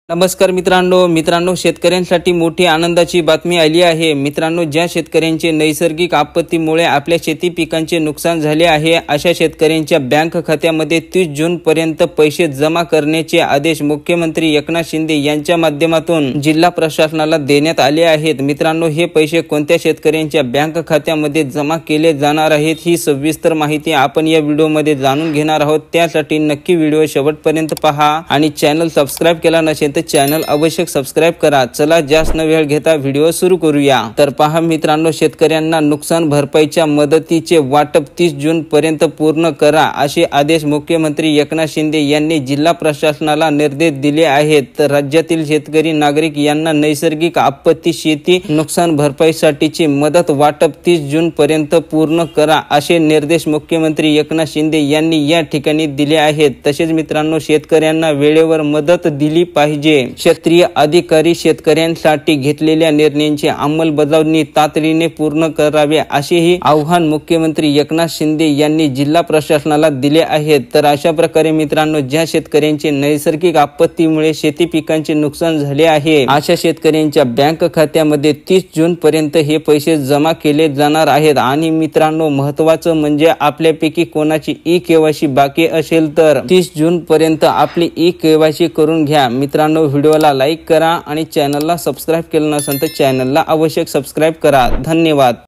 नमस्कार मित्रांनो शेतकऱ्यांसाठी मोठी आनंदाची बातमी आली आहे। मित्रांनो, ज्या शेतकऱ्यांचे नैसर्गिक आपत्तीमुळे आपल्या शेती पिकांचे नुकसान झाले आहे अशा शेतकऱ्यांच्या बँक खात्यामध्ये 30 जून पर्यंत पैसे जमा करण्याचे आदेश मुख्यमंत्री एकनाथ शिंदे यांच्या माध्यमातून जिल्हा प्रशासनाला देण्यात आले आहेत। मित्रांनो, हे पैसे कोणत्या शेतकऱ्यांच्या बँक खात्यामध्ये जमा केले जाणार आहेत ही सविस्तर माहिती आपण या व्हिडिओमध्ये जाणून घेणार आहोत। त्यासाठी नक्की व्हिडिओ शेवटपर्यंत पहा आणि चॅनल सबस्क्राइब केला नसेल चॅनल अवश्य सबस्क्राइब करा। चला जास्त न वेळ घेता व्हिडिओ सुरू करूया। तर पहा मित्रांनो, शेतकऱ्यांना नुकसान भरपाईच्या मदतीचे वाटप 30 जून पर्यंत पूर्ण करा असे आदेश मुख्यमंत्री एकनाथ शिंदे यांनी जिल्हा प्रशासनाला निर्देश दिले आहेत। तर राज्यातील शेतकरी नागरिक यांना नैसर्गिक आपत्ती शेती नुकसान भरपाईसाठीची मदत वाटप 30 जून पर्यंत पूर्ण करा असे निर्देश मुख्यमंत्री एकनाथ शिंदे यांनी या ठिकाणी दिले आहेत। तसेच मित्रांनो, शेतकऱ्यांना वेळेवर मदत दिली पाहिजे। क्षेत्रीय अधिकारी शेतकऱ्यांसाठी घेतलेल्या निर्णयांची अंमलबजावणी तातडीने पूर्ण करावे असेही आवाहन मुख्यमंत्री एकनाथ शिंदे यांनी जिल्हा प्रशासनाला दिले आहे। तर अशा प्रकारे मित्रांनो, ज्या शेतकऱ्यांचे नैसर्गिक आपत्तीमुळे शेती पिकांचे नुकसान झाले आहे अशा शेतकऱ्यांच्या बँक खात्यामध्ये 30 जून पर्यंत हे पैसे जमा केले जाणार आहेत। आणि मित्रांनो, महत्त्वाचं म्हणजे आपल्यापैकी कोणाची ई-केवायसी बाकी असेल तर 30 जून पर्यंत आपली ई-केवायसी करून घ्या। मित्रांनो, व्हिडिओला लाईक करा आणि चॅनलला सबस्क्राइब केलं नसेल तर चॅनलला अवश्य सबस्क्राइब करा। धन्यवाद।